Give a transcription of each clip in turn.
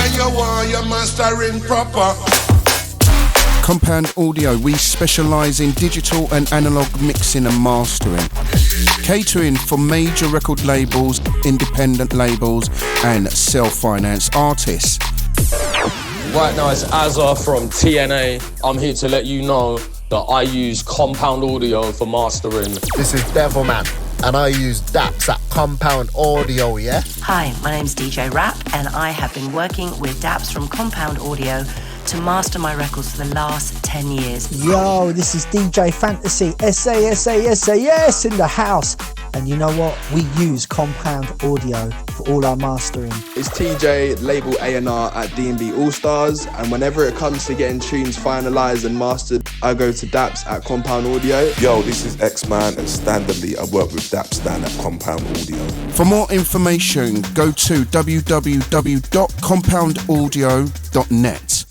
and you want your mastering proper. Compound Audio, we specialise in digital and analogue mixing and mastering. Catering for major record labels, independent labels and self-finance artists. Right now it's Azza from TNA. I'm here to let you know that I use Compound Audio for mastering. This is Devilman, and I use DAPS at Compound Audio, yeah? Hi, my name's DJ Rap, and I have been working with DAPS from Compound Audio to master my records for the last 10 years. Yo, this is DJ Fantasy, SAS in the house. And you know what? We use Compound Audio for all our mastering. It's TJ, label A&R at D&B All Stars, and whenever it comes to getting tunes finalised and mastered, I go to DAPS at Compound Audio. Yo, this is X-Man, and standardly I work with DAPS down at Compound Audio. For more information, go to www.compoundaudio.net.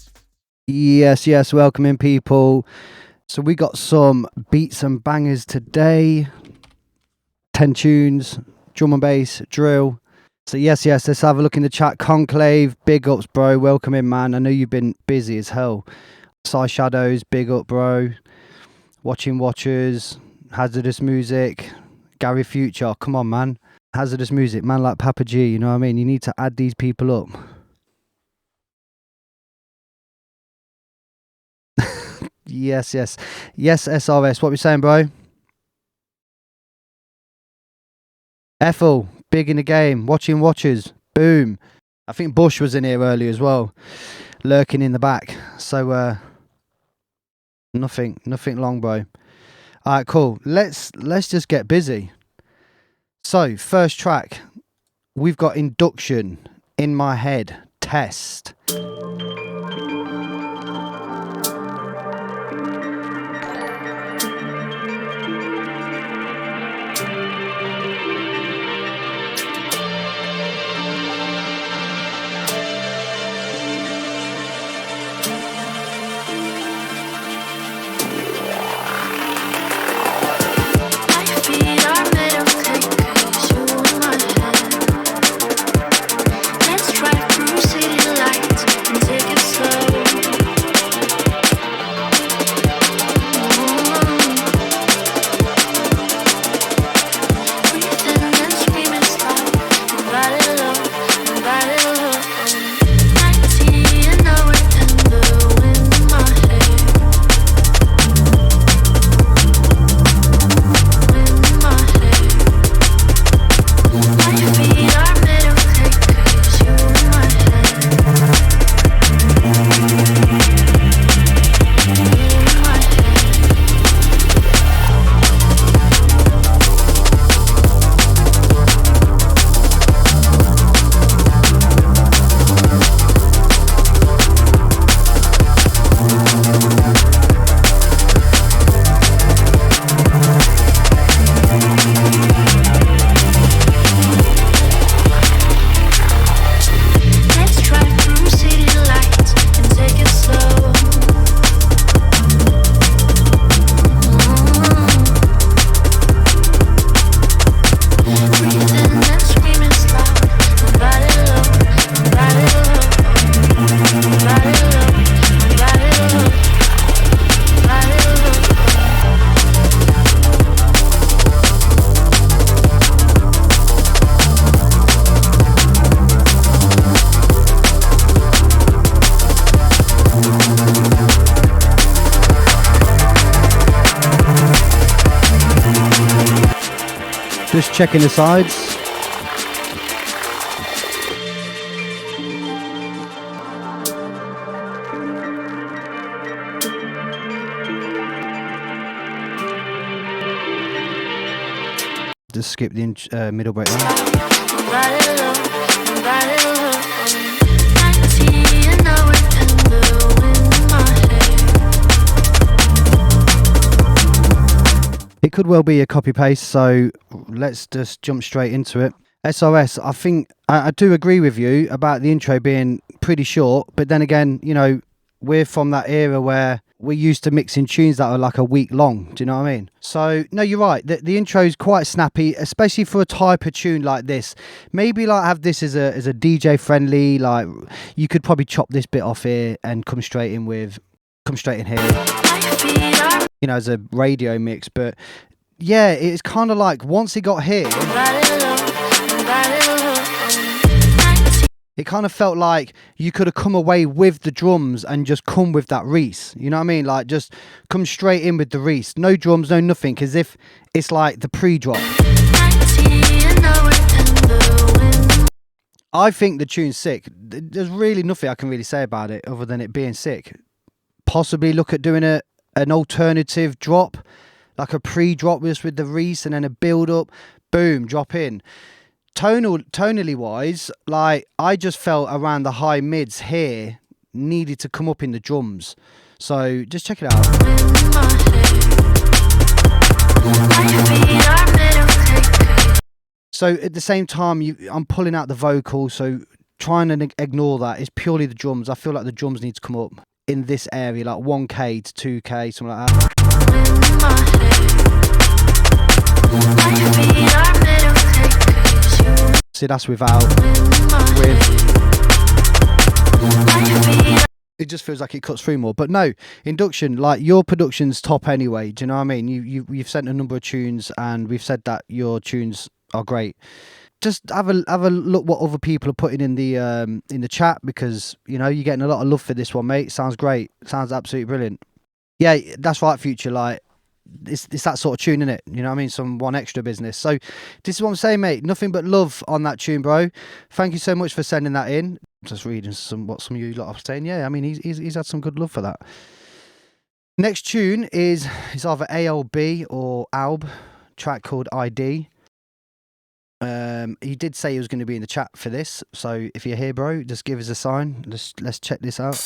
Yes, welcome in, people. So we got some beats and bangers today. 10 tunes, drum and bass, drill. So yes, let's have a look in the chat. Conclave, big ups, bro. Welcome in, man. I know you've been busy as hell. Side Shadows, big up, bro. Watching Watchers, Hazardous Music, Gary Future. Come on, man. Hazardous Music, man like Papa G, you know what I mean? You need to add these people up. Yes, SRS. What we saying, bro? Ethel, big in the game. Watching Watchers. Boom. I think Bush was in here earlier as well. Lurking in the back. So, nothing long, bro. Alright, cool. Let's just get busy. So, first track. We've got Induction, In My Head, Test. Just checking the sides. Just skip the middle breakdown. It could well be a copy paste, so let's just jump straight into it. SRS, I think I do agree with you about the intro being pretty short, but then again, you know, we're from that era where we're used to mixing tunes that are like a week long. Do you know what I mean? So no, you're right. The intro is quite snappy, especially for a type of tune like this. Maybe like have this as a DJ friendly. Like you could probably chop this bit off here and come straight in here. You know, as a radio mix. But yeah, it's kind of like once it got here, it kind of felt like you could have come away with the drums and just come with that Reese. You know what I mean? Like just come straight in with the Reese. No drums, no nothing, as if it's like the pre-drop. I think the tune's sick. There's really nothing I can really say about it other than it being sick. Possibly look at doing an alternative drop, like a pre-drop just with the Reese and then a build-up, boom, drop in. Tonally wise, like I just felt around the high mids here needed to come up in the drums. So just check it out. So at the same time, I'm pulling out the vocal, so trying to ignore that. It's purely the drums. I feel like the drums need to come up in this area, like 1K to 2K, something like that. See, that's without. With. It just feels like it cuts through more. But no, induction, like your production's top anyway. Do you know what I mean? You've sent a number of tunes, and we've said that your tunes are great. Just have a look what other people are putting in the chat, because you know you're getting a lot of love for this one, mate. Sounds great. Sounds absolutely brilliant. Yeah, that's right, Future. Like it's that sort of tune, innit? You know what I mean? Some one extra business. So this is what I'm saying, mate. Nothing but love on that tune, bro. Thank you so much for sending that in. Just reading what some of you lot are saying. Yeah, I mean he's had some good love for that. Next tune is either ALB or ALB, track called ID. He did say he was going to be in the chat for this, so if you're here, bro, just give us a sign. Let's check this out.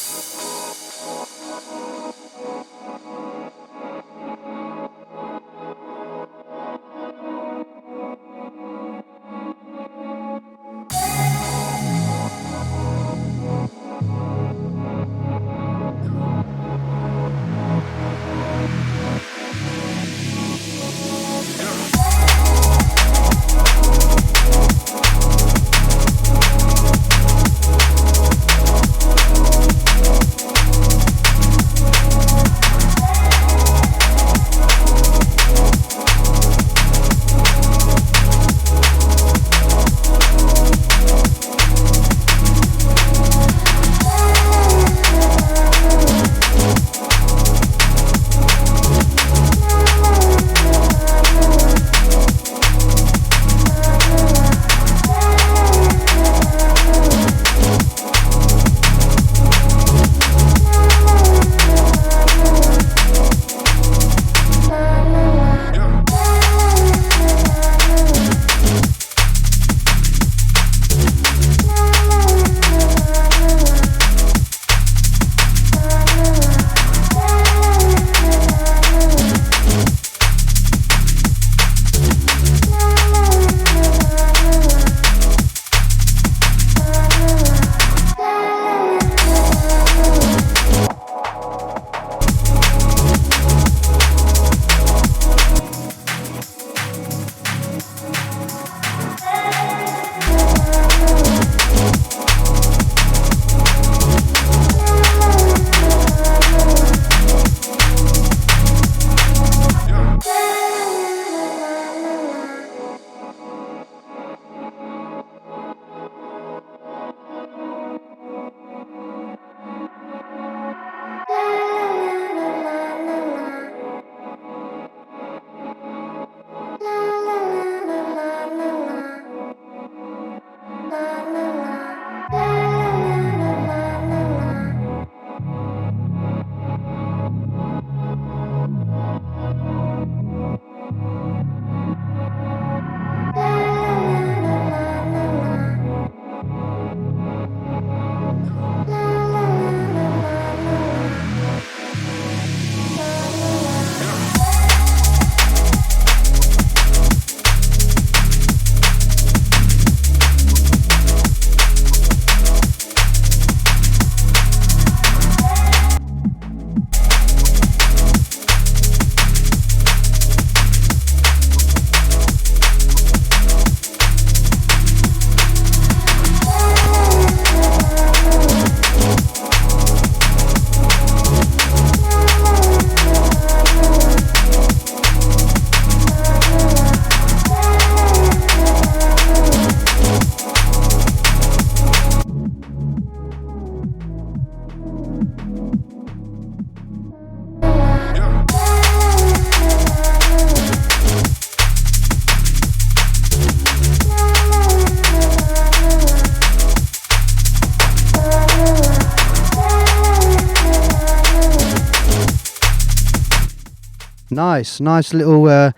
Nice little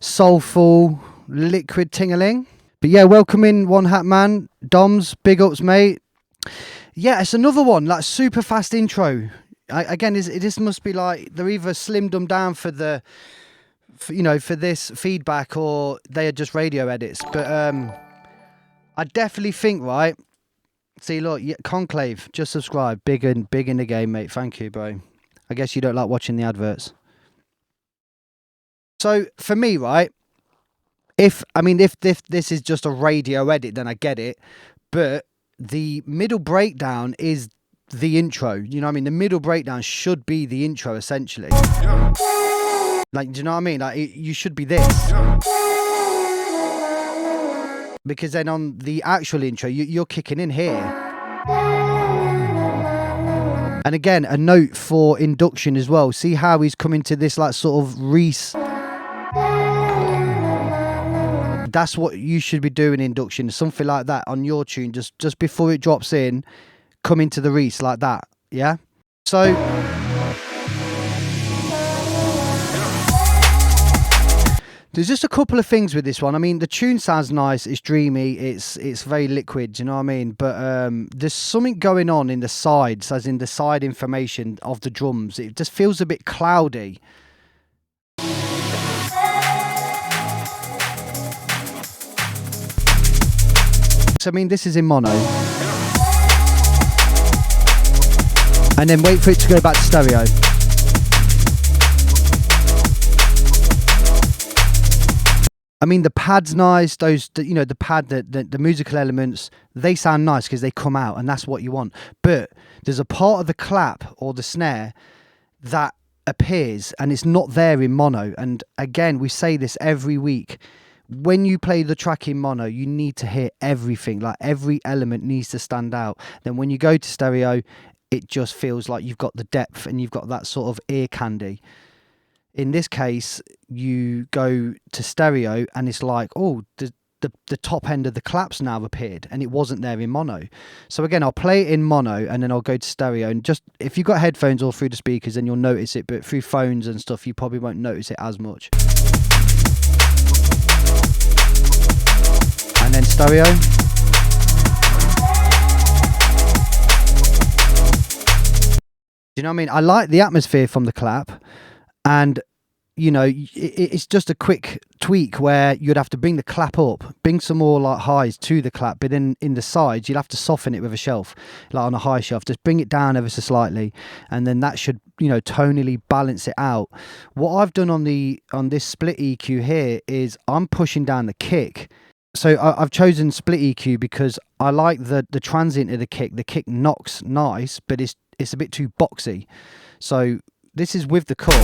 soulful liquid ting-a-ling. But yeah, welcome in One Hat Man. Doms, big ups, mate. Yeah, it's another one, like super fast intro. This must be like they're either slimmed them down for this feedback, or they are just radio edits. But I definitely think, right. See, look, Conclave, just subscribe. Big in the game, mate. Thank you, bro. I guess you don't like watching the adverts. So for me, right, if this is just a radio edit, then I get it. But the middle breakdown is the intro. You know what I mean? The middle breakdown should be the intro, essentially. Like, do you know what I mean? Like, you should be this. Because then on the actual intro, you're kicking in here. And again, a note for induction as well. See how he's coming to this like sort of Reese. That's what you should be doing in induction. Something like that on your tune. Just before it drops in, come into the Reese like that. Yeah? So there's just a couple of things with this one. I mean, the tune sounds nice. It's dreamy. It's very liquid. Do you know what I mean? But there's something going on in the sides, as in the side information of the drums. It just feels a bit cloudy. So, I mean, this is in mono. And then wait for it to go back to stereo. I mean, the pad's nice. The pad, the musical elements, they sound nice because they come out, and that's what you want. But there's a part of the clap or the snare that appears, and it's not there in mono. And again, we say this every week. When you play the track in mono, you need to hear everything. Like, every element needs to stand out. Then when you go to stereo, it just feels like you've got the depth and you've got that sort of ear candy. In this case, you go to stereo and it's like, oh, the top end of the claps now appeared, and it wasn't there in mono. So again, I'll play it in mono and then I'll go to stereo, and just if you've got headphones or through the speakers, then you'll notice it, but through phones and stuff, you probably won't notice it as much. And then stereo. Do you know what I mean? I like the atmosphere from the clap, and you know, it's just a quick tweak where you'd have to bring the clap up, bring some more like highs to the clap, but then in the sides you'd have to soften it with a shelf, like on a high shelf. Just bring it down ever so slightly, and then that should, you know, tonally balance it out. What I've done on this split EQ here is I'm pushing down the kick. So I've chosen split EQ because I like the transient of the kick. The kick knocks nice, but it's a bit too boxy. So this is with the cut.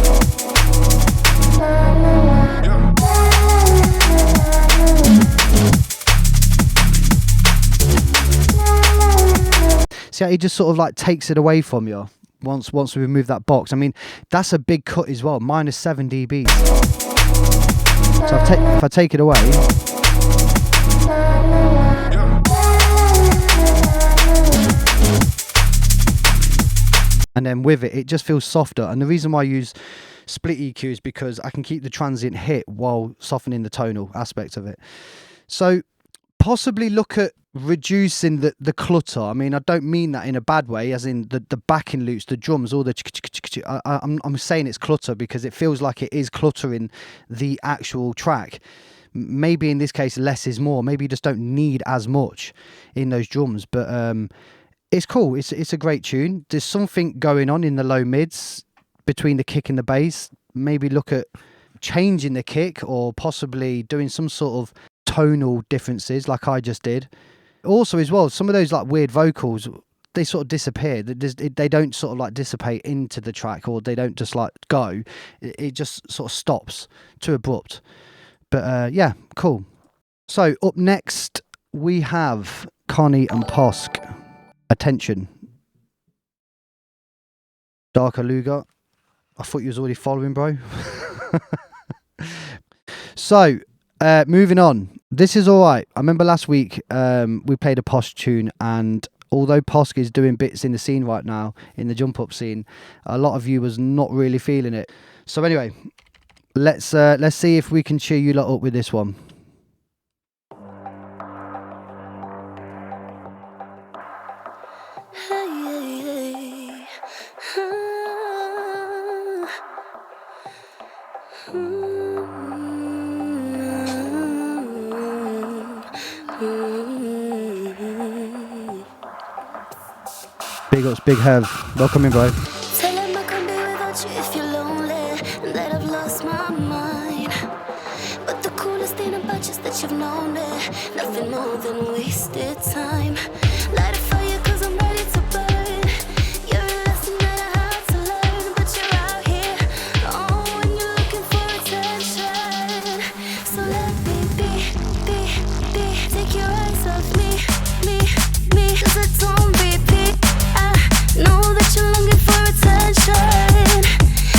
See how he just sort of like takes it away from you once we remove that box. I mean, that's a big cut as well, -7 dB. So if I take it away, and then with it, it just feels softer. And the reason why I use split EQ is because I can keep the transient hit while softening the tonal aspect of it. So possibly look at reducing the clutter. I mean, I don't mean that in a bad way, as in the backing loops, the drums, all the I'm saying it's clutter because it feels like it is cluttering the actual track. Maybe in this case less is more. Maybe you just don't need as much in those drums, but it's cool. It's a great tune. There's something going on in the low mids between the kick and the bass. Maybe look at changing the kick, or possibly doing some sort of tonal differences like I just did. Also as well, some of those like weird vocals, they sort of disappear. They don't sort of like dissipate into the track, or they don't just like go. It just sort of stops, too abrupt. But yeah, cool. So up next we have Connie and Posk. Attention. Darker Luger. I thought you was already following, bro. So, moving on. This is alright. I remember last week we played a Posk tune, and although Posk is doing bits in the scene right now, in the jump up scene, a lot of you was not really feeling it. So anyway, Let's see if we can cheer you lot up with this one. Big ups, Big Hev. Welcome in, bro. Tell him I can't be without you if you're lonely, and that I've lost my mind. But the coolest thing about you is that you've known me, nothing more than wasted time. Light a fire 'cause I'm ready to burn. You're a lesson that I had to learn, but you're out here, oh, and you're looking for attention. So let me be, take your eyes off me, 'cause I don't repeat. I know that you're longing for attention.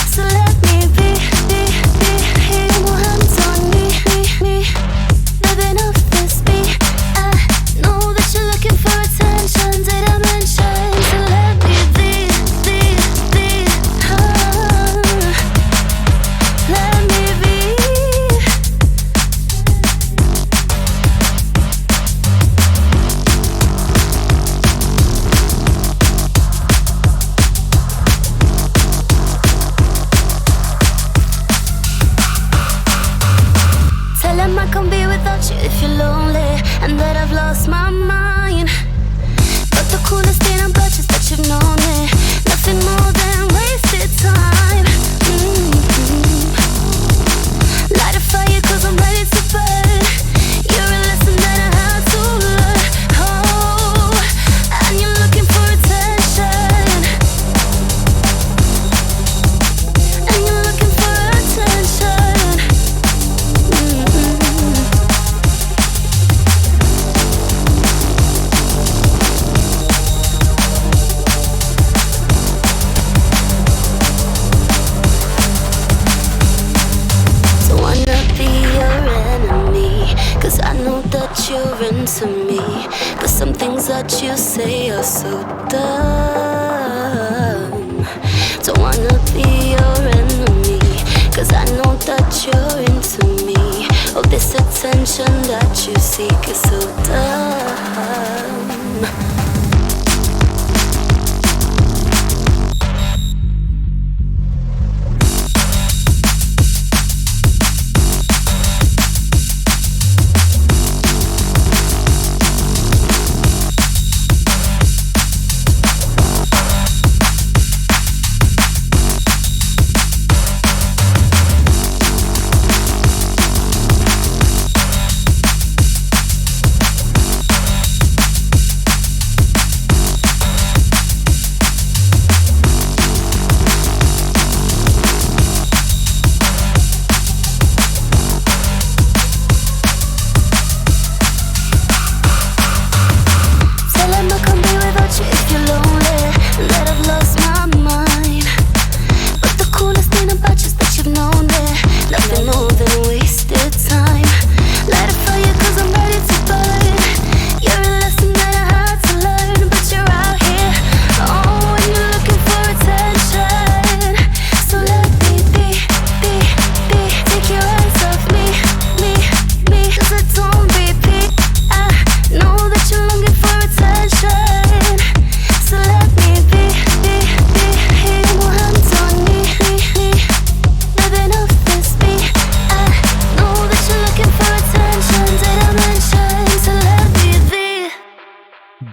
So let me be, here more hands on me, living off this beat. I know that you're looking for attention. Did I mention? So let me be, let me be. Tell him I can't be without you if you're lonely, and that I've lost my mind. But the coolest thing about you is that you've known me, nothing more than wasted time. Light a fire 'cause I'm ready to burn. You're a lesson that I had to learn. Oh, and you're looking for attention. And you're looking for attention. Don't wanna be your enemy, 'cause I know that you're into me. But some things that you say are so dumb. Don't wanna be your enemy, 'cause I know that you're into me. Oh, this attention that you seek is so dumb.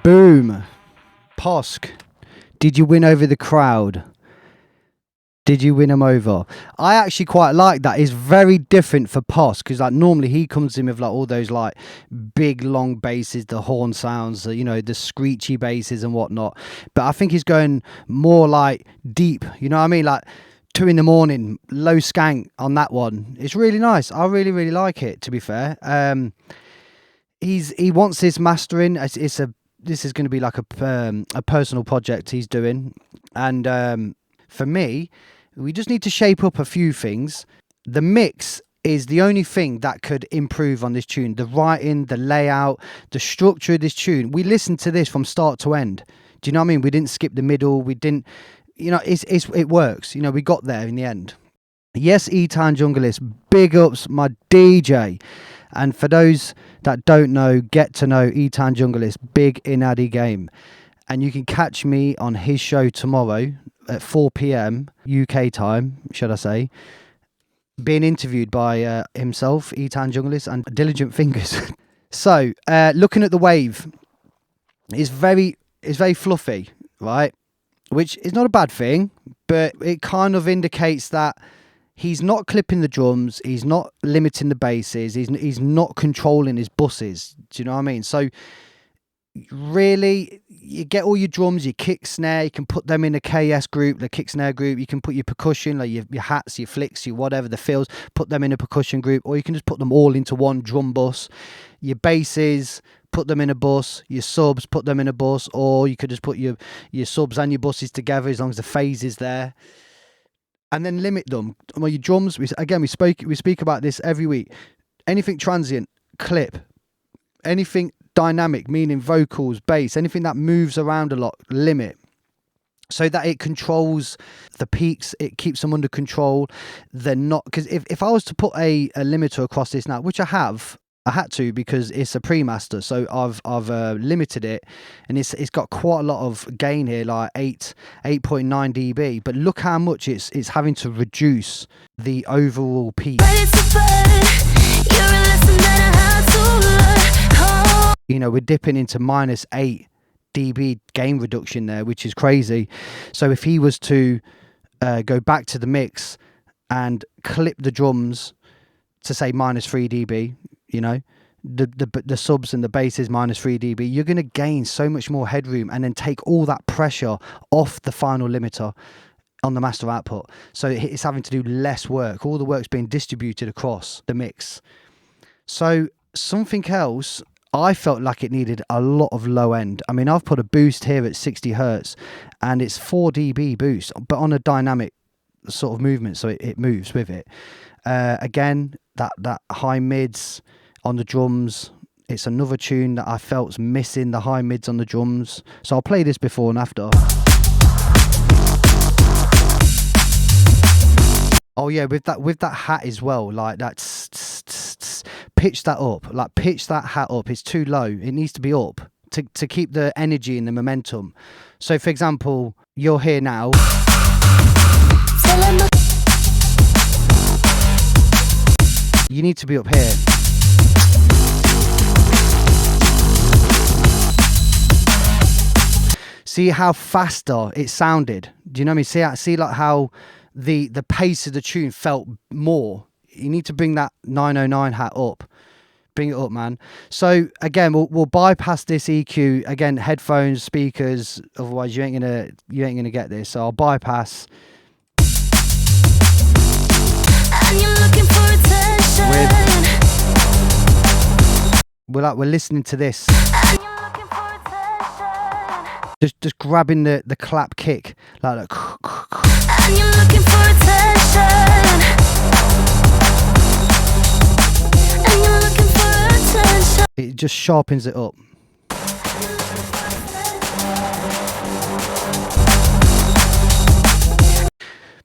Boom. Posk. Did you win over the crowd? Did you win them over? I actually quite like that. It's very different for Posk, because like normally he comes in with like all those like big long basses, the horn sounds, you know, the screechy basses and whatnot. But I think he's going more like deep. You know what I mean? Like 2 a.m, low skank on that one. It's really nice. I really like it, to be fair. He wants his mastering. This is going to be like a personal project he's doing, and for me, we just need to shape up a few things. The mix is the only thing that could improve on this tune. The writing, the layout, the structure of this tune. We listened to this from start to end. Do you know what I mean? We didn't skip the middle. We didn't, you know, it works. You know, we got there in the end. Yes, E-Town Junglist, big ups my DJ. And for those that don't know, get to know E-Town Junglist, big in Addy game. And you can catch me on his show tomorrow at 4 p.m. UK time, should I say, being interviewed by himself, E-Town Junglist, and Diligent Fingers. So, looking at the wave, it's very fluffy, right? Which is not a bad thing, but it kind of indicates that he's not clipping the drums, he's not limiting the basses, he's not controlling his buses. Do you know what I mean? So really, you get all your drums, your kick snare, you can put them in a KS group, the kick snare group, you can put your percussion, like your hats, your flicks, your whatever, the fills, put them in a percussion group, or you can just put them all into one drum bus. Your basses, put them in a bus, your subs, put them in a bus, or you could just put your subs and your buses together as long as the phase is there. And then limit them. Well, your drums, we speak about this every week. Anything transient, clip. Anything dynamic, meaning vocals, bass, anything that moves around a lot, limit. So that it controls the peaks, it keeps them under control. They're not, because if I was to put a limiter across this now, which I had to because it's a pre-master, so I've limited it, and it's got quite a lot of gain here, like 8.9 dB. But look how much it's having to reduce the overall peak. You know, we're dipping into minus 8 dB gain reduction there, which is crazy. So if he was to go back to the mix and clip the drums to say minus 3 dB, you know, the subs and the bass is minus 3 dB, you're going to gain so much more headroom and then take all that pressure off the final limiter on the master output. So it's having to do less work. All the work's being distributed across the mix. So something else, I felt like it needed a lot of low end. I mean, I've put a boost here at 60 hertz and it's 4 dB boost, but on a dynamic sort of movement, so it moves with it. Again, that high mids on the drums, it's another tune that I felt's missing the high mids on the drums. So I'll play this before and after. Oh yeah, with that hat as well, like that. Pitch that up, like pitch that hat up. It's too low. It needs to be up to keep the energy and the momentum. So, for example, you're here now. You need to be up here. See how faster it sounded. Do you know what I mean? See like how the pace of the tune felt more. You need to bring that 909 hat up. Bring it up, man. So again, we'll bypass this EQ. Again, headphones, speakers. Otherwise, you ain't gonna get this. So I'll bypass. And you're looking for attention. We're listening to this. And you're looking for attention. Just grabbing the clap kick like that. And you're looking for attention. And you're looking for attention. It just sharpens it up.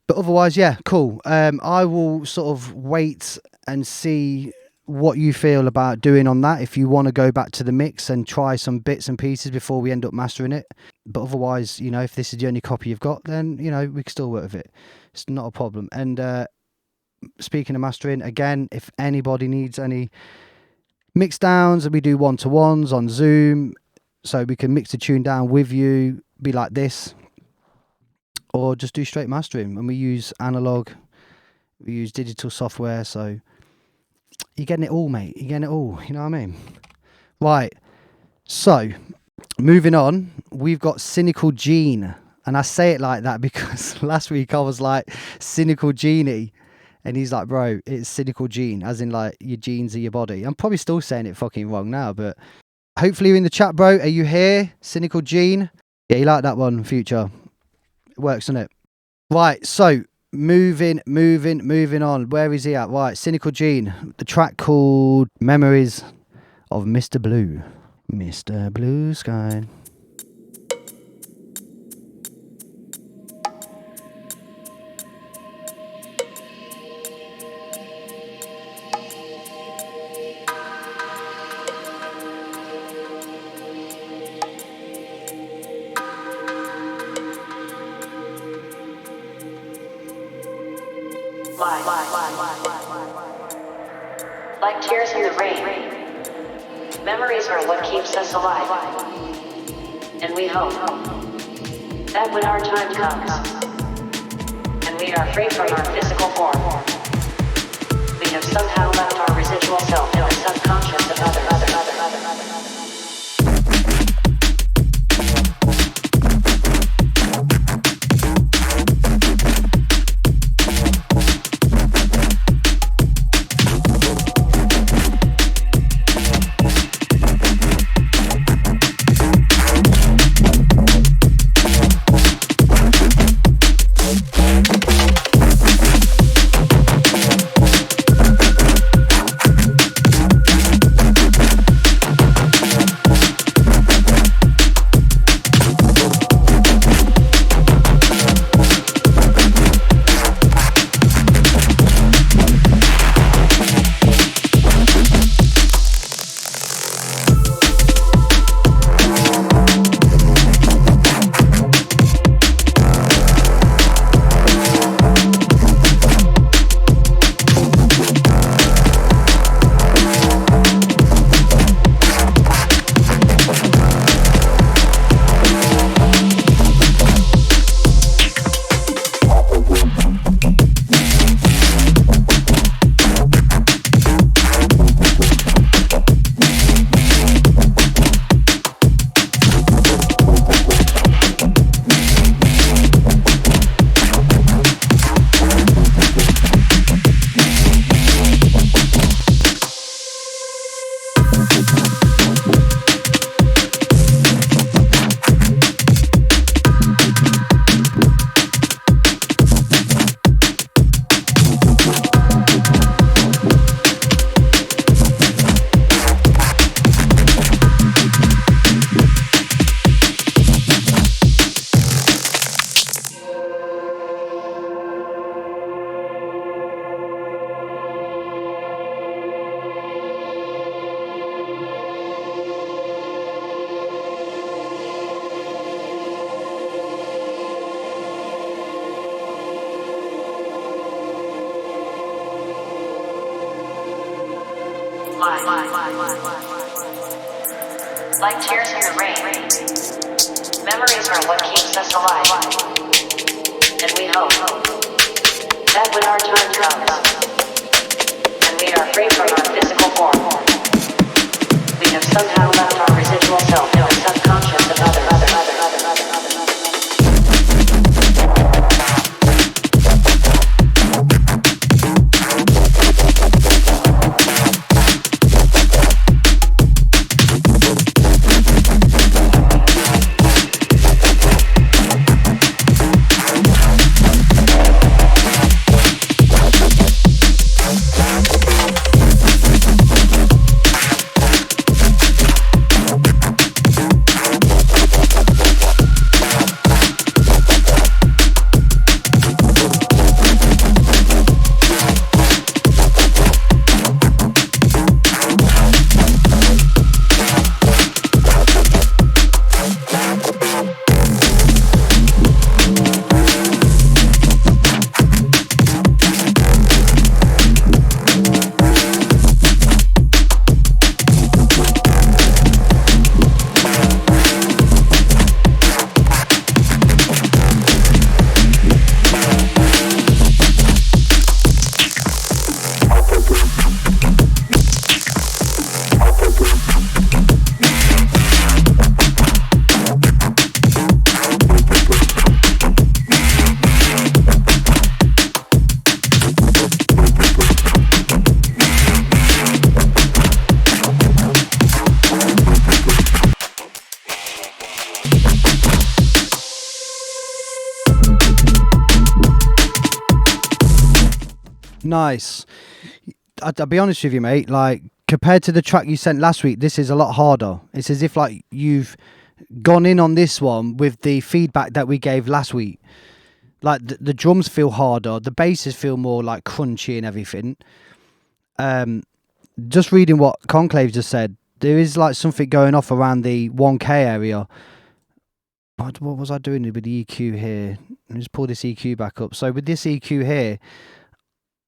But otherwise, yeah, cool. I will sort of wait and see what you feel about doing on that. If you want to go back to the mix and try some bits and pieces before we end up mastering it. But otherwise, you know, if this is the only copy you've got, then, you know, we can still work with it. It's not a problem. And speaking of mastering, again, if anybody needs any mix downs, we do one-to-ones on Zoom, so we can mix the tune down with you, be like this, or just do straight mastering. And we use analog, we use digital software, so you're getting it all, mate. You're getting it all, you know what I mean? Right, so moving on, we've got Cynical Gene, and I say it like that because last week I was like Cynical Genie. And he's like, bro, it's Cynical Gene, as in like your genes are your body. I'm probably still saying it fucking wrong now, but hopefully you're in the chat, bro. Are you here? Cynical Gene? Yeah, you like that one, Future. It works, doesn't it? Right, so moving on. Where is he at? Right, Cynical Gene. The track called Memories of Mr. Blue. Mr. Blue Sky. Like tears in the rain, memories are what keeps us alive. And we hope that when our time comes, and we are free from our physical form, we have somehow left our residual self in the subconscious of other. Like tears in the rain, memories are what keeps us alive. And we hope that when our time comes, and we are free from our physical form, we have somehow left our residual self in the subconscious of other. Nice. I'll be honest with you, mate. Like, compared to the track you sent last week, this is a lot harder. It's as if like you've gone in on this one with the feedback that we gave last week. Like the drums feel harder, the basses feel more like crunchy and everything. Just reading what Conclave just said, there is like something going off around the 1K area. What was I doing with the EQ here? Let me just pull this EQ back up. So with this EQ here,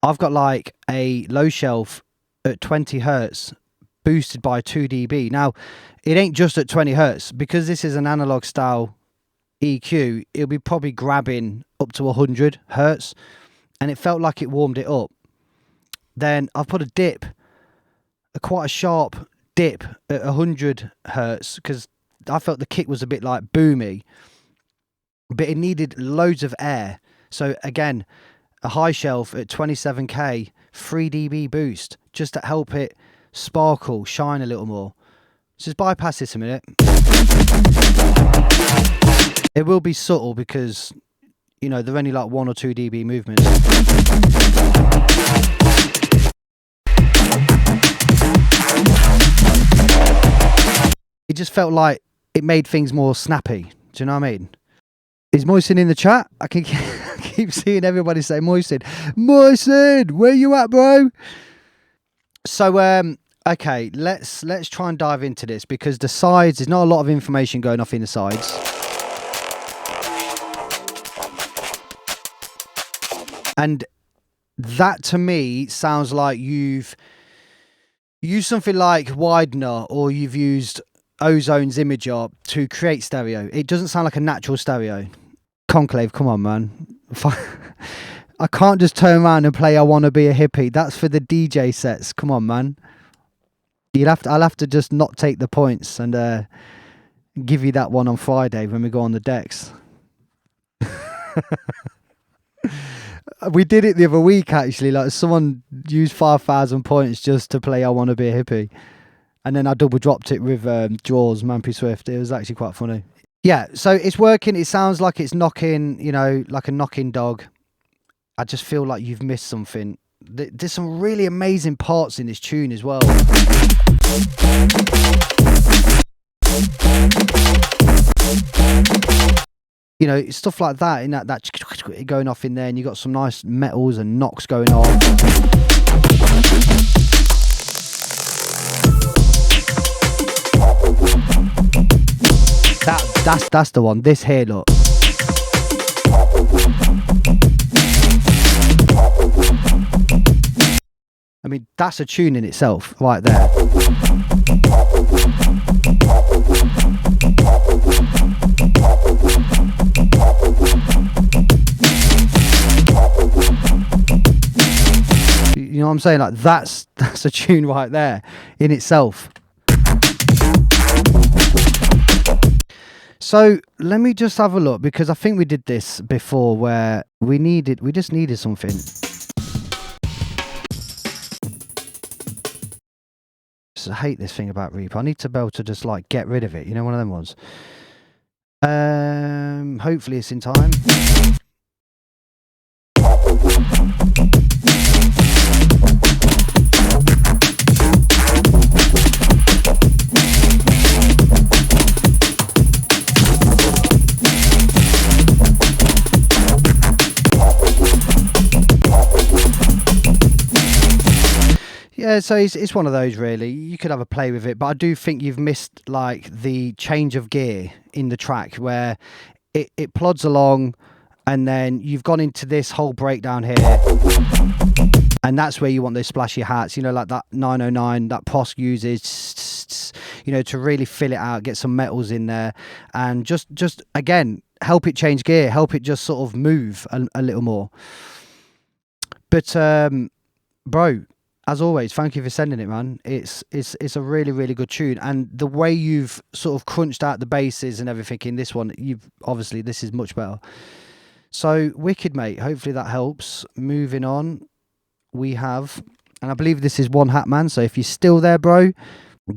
I've got like a low shelf at 20 hertz boosted by 2 dB. Now, it ain't just at 20 hertz because this is an analog style EQ. It'll be probably grabbing up to 100 hertz, and it felt like it warmed it up. Then I've put a dip, quite a sharp dip at 100 hertz because I felt the kick was a bit like boomy, but it needed loads of air. So again, a high shelf at 27k, 3 dB boost just to help it sparkle, shine a little more. Just bypass this a minute. It will be subtle because, you know, they're only like 1 or 2 dB movements. It just felt like it made things more snappy. Do you know what I mean? Is Moisin in the chat? I can keep seeing everybody say Moisin. Moisin, where you at, bro? So, okay, let's try and dive into this because the sides, there's not a lot of information going off in the sides. And that to me sounds like you've used something like Widener or you've used Ozone's Imager to create stereo. It doesn't sound like a natural stereo. Conclave, come on, man. I can't just turn around and play I Wanna Be a Hippie. That's for the DJ sets. Come on, man. I'll have to just not take the points and give you that one on Friday when we go on the decks. We did it the other week, actually. Like, someone used 5,000 points just to play I Wanna Be a Hippie. And then I double dropped it with Jaws, Mampy Swift. It was actually quite funny. Yeah, so it's working. It sounds like it's knocking, you know, like a knocking dog. I just feel like you've missed something. There's some really amazing parts in this tune as well. You know, stuff like that, in that going off in there, and you got some nice metals and knocks going on. That's the one. This here, look. I mean, that's a tune in itself, right there. You know what I'm saying? Like, that's a tune right there in itself. So let me just have a look, because I think we did this before where we just needed something. I hate this thing about Reaper. I need to be able to just like get rid of it. You know, one of them ones. Hopefully it's in time. Yeah, so it's one of those really. You could have a play with it, but I do think you've missed like the change of gear in the track where it plods along and then you've gone into this whole breakdown here. And that's where you want those splashy hats, you know, like that 909 that Prosk uses, you know, to really fill it out, get some metals in there and just again, help it change gear, help it just sort of move a little more. But bro, as always, thank you for sending it, man. It's a really, really good tune. And the way you've sort of crunched out the basses and everything in this one, obviously this is much better. So wicked, mate. Hopefully that helps. Moving on, we have, and I believe this is One Hat Man. So if you're still there, bro,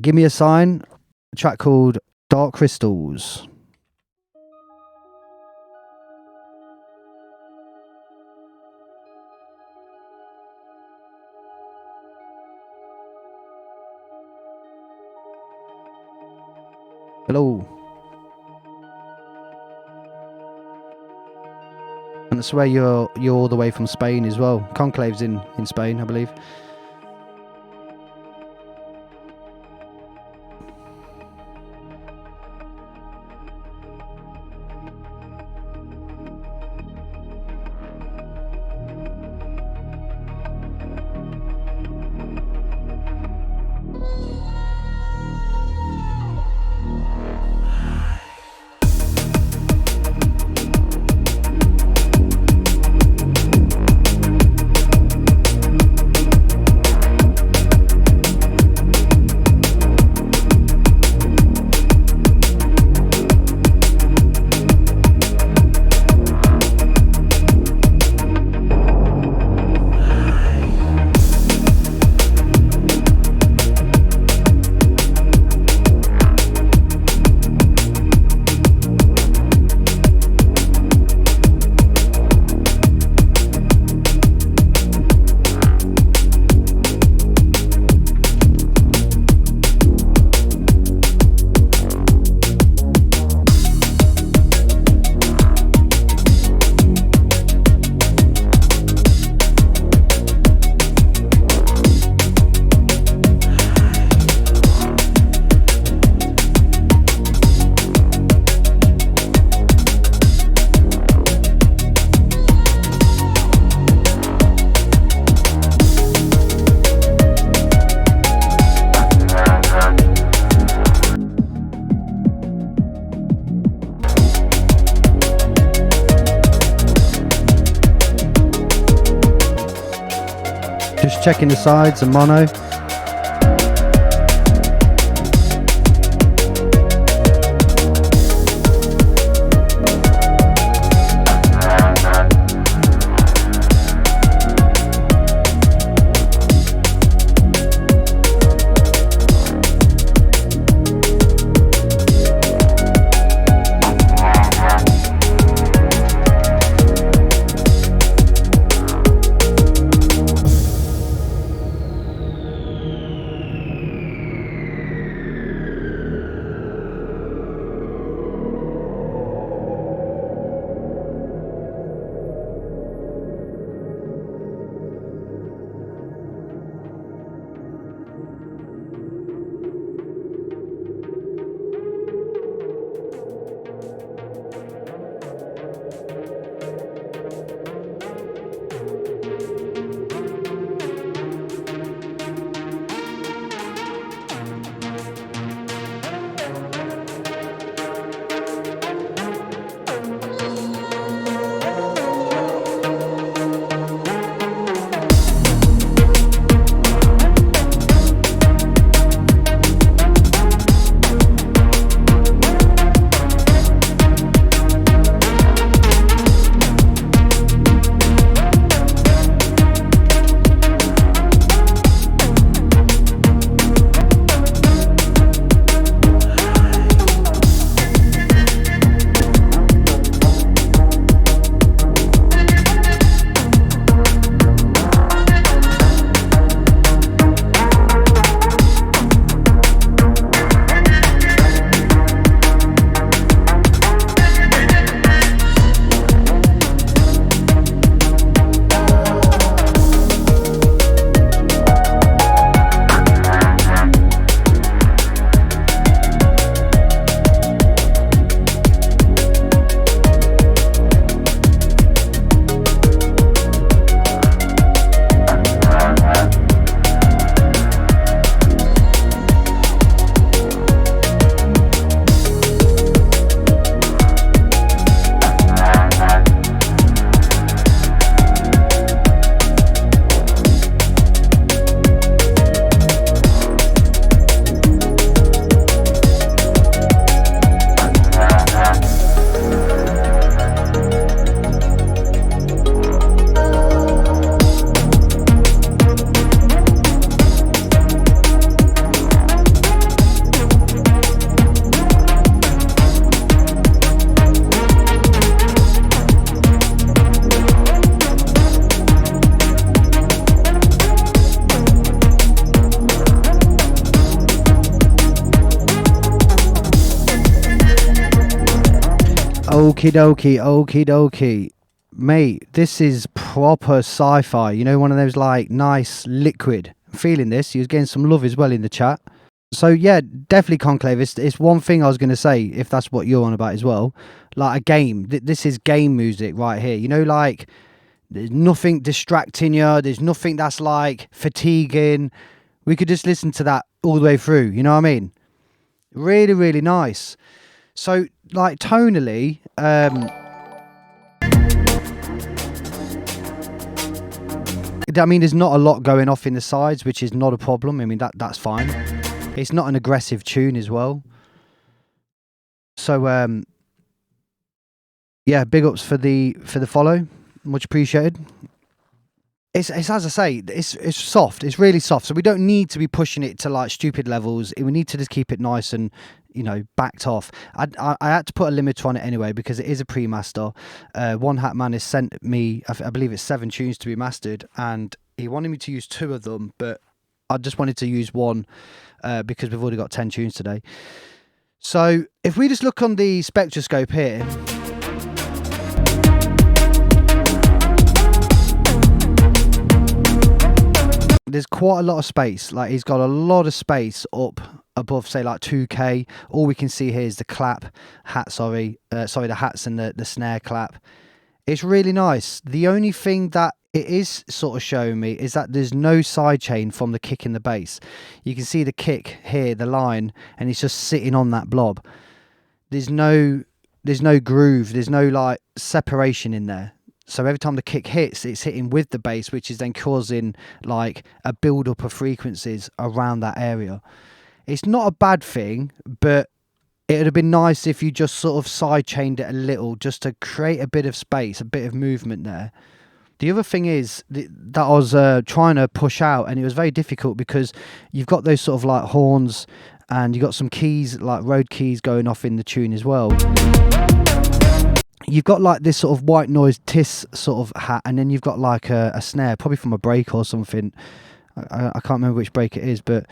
give me a sign. A track called Dark Crystals. Hello. And I swear you're all the way from Spain as well. Conclave's in Spain, I believe. Just checking the sides and mono. Okie dokie, okie dokie. Mate, this is proper sci-fi. You know, one of those like nice liquid. I'm feeling this. He was getting some love as well in the chat. So yeah, definitely Conclave. It's one thing I was going to say, if that's what you're on about as well. Like a game. This is game music right here. You know, like there's nothing distracting you. There's nothing that's like fatiguing. We could just listen to that all the way through. You know what I mean? Really, really nice. So like tonally, I mean, there's not a lot going off in the sides, which is not a problem. I mean, that's fine. It's not an aggressive tune as well. So, yeah, big ups for the follow. Much appreciated. It's as I say, it's soft. It's really soft. So we don't need to be pushing it to like stupid levels. We need to just keep it nice and, you know, backed off. I had to put a limiter on it anyway because it is a pre-master. One Hat Man has sent me, I believe it's 7 tunes to be mastered, and he wanted me to use 2 of them, but I just wanted to use 1 because we've already got 10 tunes today. So if we just look on the spectroscope here, there's quite a lot of space. Like he's got a lot of space up above, say like 2K. All we can see here is the clap hat. The hats and the snare clap. It's really nice. The only thing that it is sort of showing me is that there's no sidechain from the kick in the bass. You can see the kick here, the line, and it's just sitting on that blob. There's no groove. There's no like separation in there. So every time the kick hits, it's hitting with the bass, which is then causing like a build up of frequencies around that area. It's not a bad thing, but it would have been nice if you just sort of side chained it a little, just to create a bit of space, a bit of movement there. The other thing is that I was trying to push out, and it was very difficult because you've got those sort of like horns, and you've got some keys, like road keys going off in the tune as well. You've got like this sort of white noise tiss sort of hat, and then you've got like a snare, probably from a break or something. I can't remember which break it is, but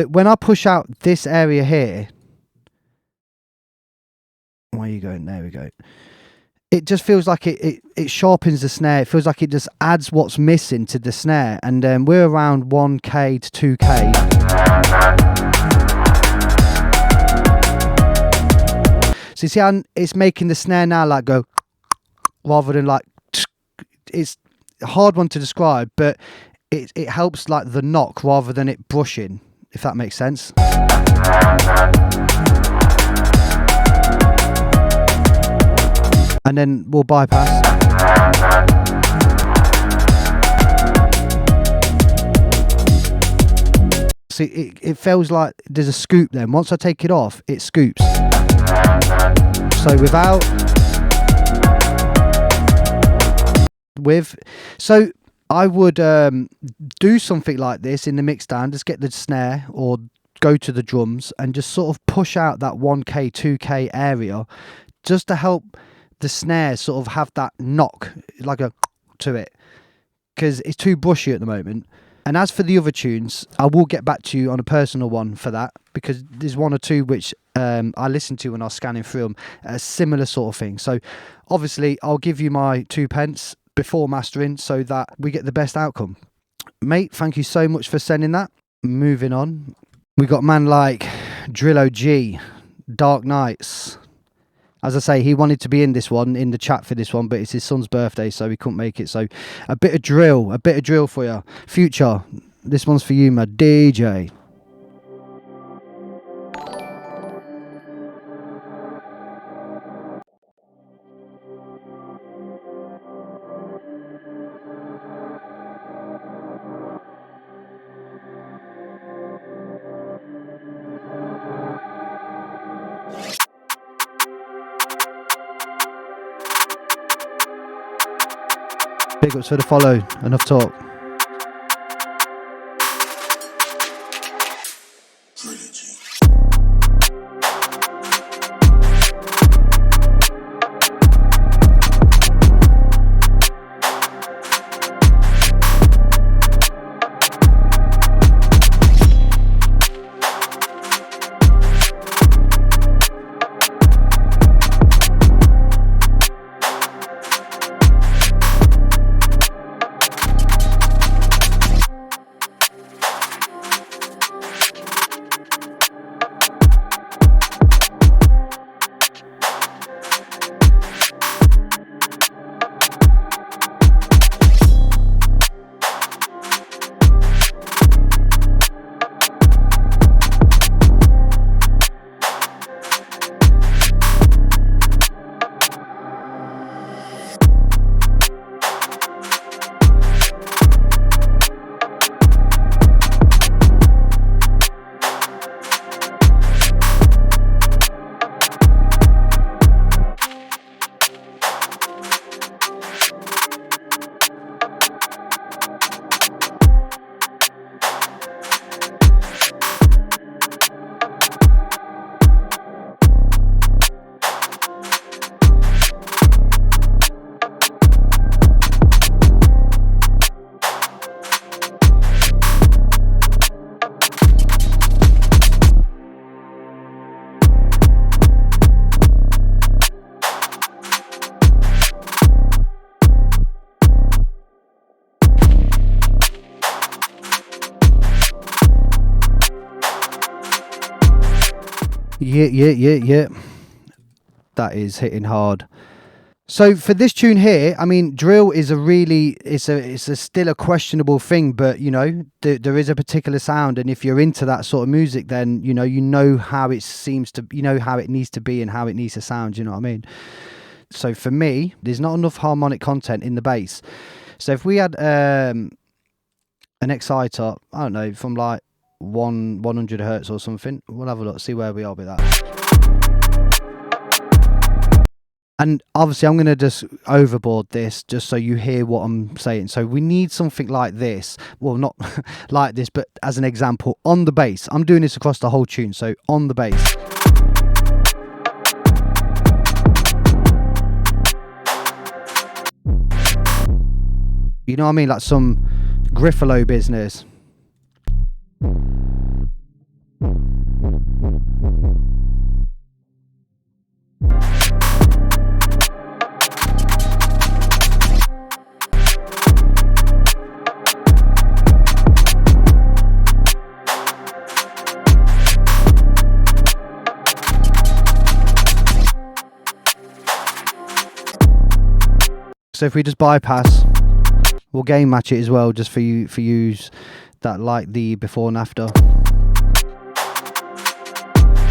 when I push out this area here, where are you going? There we go. It just feels like it sharpens the snare. It feels like it just adds what's missing to the snare. And we're around 1K to 2K. So you see how it's making the snare now like go, rather than like, it's a hard one to describe, but it helps like the knock rather than it brushing, if that makes sense. And then we'll bypass. See, it feels like there's a scoop then. Once I take it off, it scoops. So without... So I would do something like this in the mix down, just get the snare or go to the drums and just sort of push out that 1K, 2K area just to help the snare sort of have that knock, like a to it, because it's too brushy at the moment. And as for the other tunes, I will get back to you on a personal one for that, because there's one or two which I listened to when I was scanning through them, a similar sort of thing. So obviously I'll give you my 2 pence before mastering so that we get the best outcome. Mate, thank you so much for sending that. Moving on, we got man like Drill OG, Dark Nights. As I say, he wanted to be in this one, in the chat for this one, but it's his son's birthday, so he couldn't make it. So a bit of drill for you. Future, this one's for you, my DJ. Big ups for the follow. Enough talk. Yeah. That is hitting hard. So for this tune here, I mean, drill is still a questionable thing, but you know, there is a particular sound, and if you're into that sort of music, then you know how it seems to, you know how it needs to be and how it needs to sound. You know what I mean? So for me, there's not enough harmonic content in the bass. So if we had an exciter, I don't know, from like 100 hertz or something, we'll have a look, see where we are with that. And obviously I'm going to just overboard this just so you hear what I'm saying. So we need something like this. Well, not like this, but as an example, on the bass. I'm doing this across the whole tune. So on the bass. You know what I mean? Like some Griffalo business. So if we just bypass, we'll gain match it as well, just for use that like the before and after.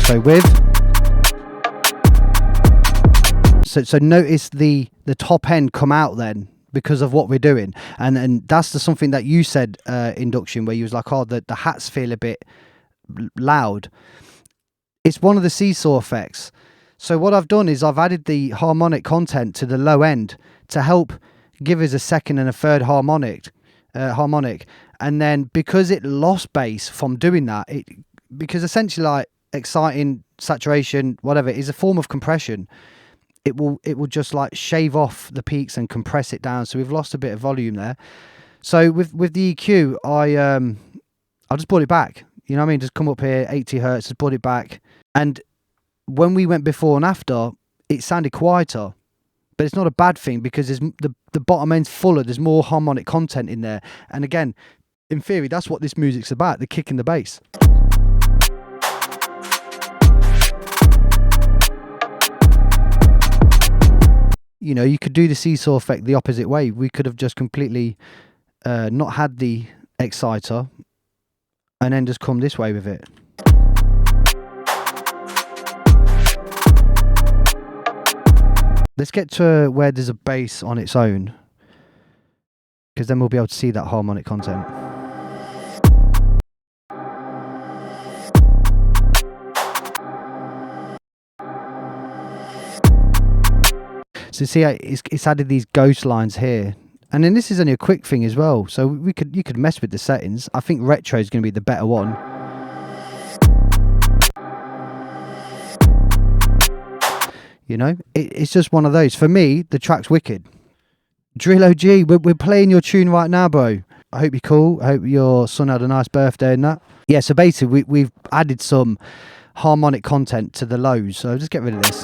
So with, so notice the top end come out then because of what we're doing, and that's the something that you said induction, where you was like, oh, the hats feel a bit loud. It's one of the seesaw effects. So what I've done is I've added the harmonic content to the low end to help give us a second and a third harmonic, and then because it lost bass from doing that, because essentially like exciting, saturation, whatever, is a form of compression. It will just like shave off the peaks and compress it down. So we've lost a bit of volume there. So with the EQ, I just brought it back. You know what I mean? Just come up here, 80 hertz, just brought it back, and when we went before and after, it sounded quieter, but it's not a bad thing because the bottom end's fuller. There's more harmonic content in there, and again, in theory, that's what this music's about: the kick and the bass. You know, you could do the seesaw effect the opposite way. We could have just completely not had the exciter, and then just come this way with it. Let's get to where there's a bass on its own, because then we'll be able to see that harmonic content. So see, it's added these ghost lines here, and then this is only a quick thing as well. So you could mess with the settings. I think retro is going to be the better one. You know, it's just one of those. For me, the track's wicked. Drill OG, we're playing your tune right now, bro. I hope you're cool. I hope your son had a nice birthday and that. Yeah, so basically, we've added some harmonic content to the lows. So just get rid of this.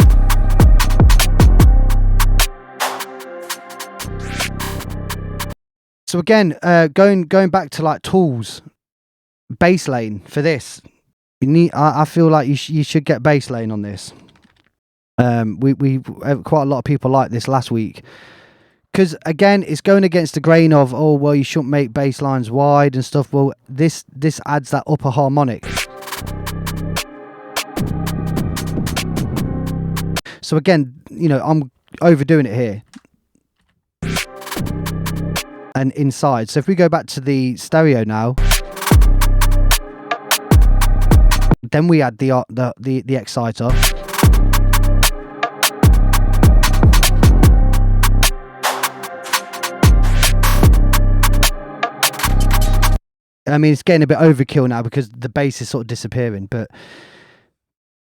So again, going back to like tools, bass lane for this. You need. I feel like you should get bass lane on this. We quite a lot of people like this last week, because again, it's going against the grain of, oh well, you shouldn't make bass lines wide and stuff. Well, this adds that upper harmonic. So again, you know, I'm overdoing it here and inside. So if we go back to the stereo now, then we add the exciter. I mean, it's getting a bit overkill now because the bass is sort of disappearing. But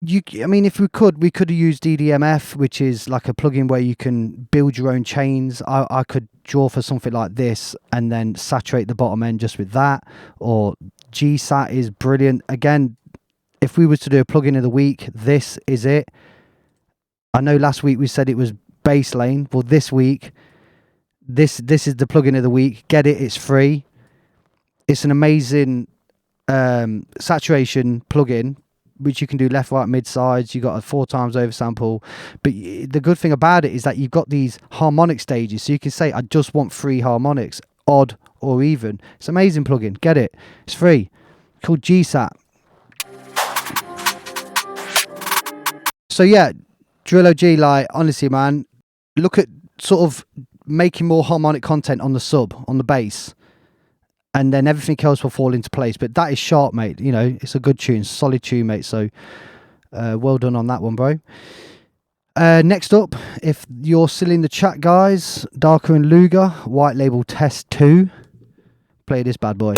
I mean, if we could have used DDMF, which is like a plugin where you can build your own chains. I could draw for something like this and then saturate the bottom end just with that. Or GSAT is brilliant. Again, if we was to do a plugin of the week, this is it. I know last week we said it was bass lane. Well, this week, this is the plugin of the week. Get it? It's free. It's an amazing saturation plugin, which you can do left, right, mid, sides. You got a 4 times oversample. But the good thing about it is that you've got these harmonic stages. So you can say, I just want 3 harmonics, odd or even. It's an amazing plugin. Get it? It's free. It's called GSAT. So yeah, Drill OG, like, honestly, man, look at sort of making more harmonic content on the sub, on the bass, and then everything else will fall into place. But that is sharp, mate. You know, it's a good tune, solid tune, mate. So well done on that one, bro. Next up, if you're still in the chat, guys, Darker and Luger, White Label Test 2. Play this bad boy.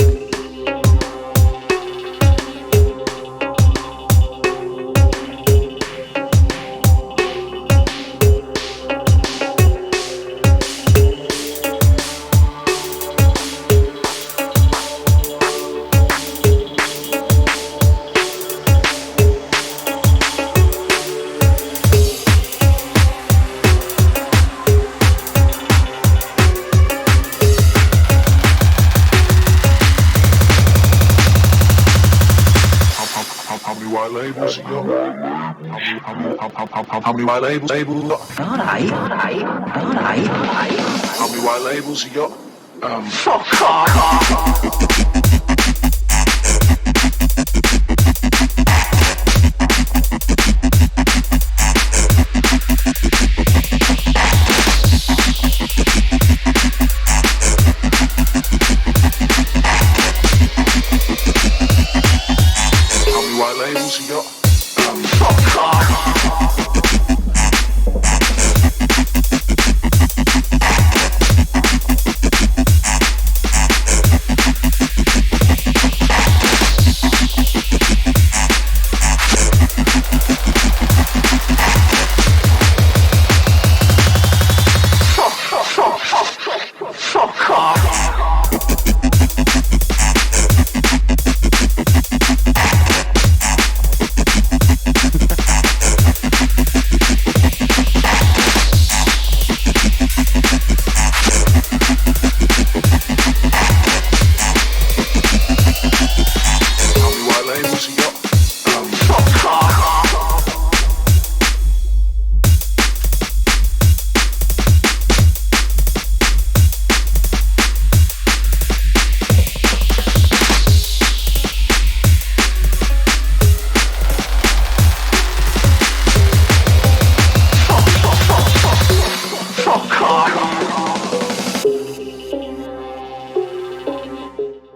How many white labels you got? Alright. How many white labels you got? Fuck off. How many white labels you got? Fuck off.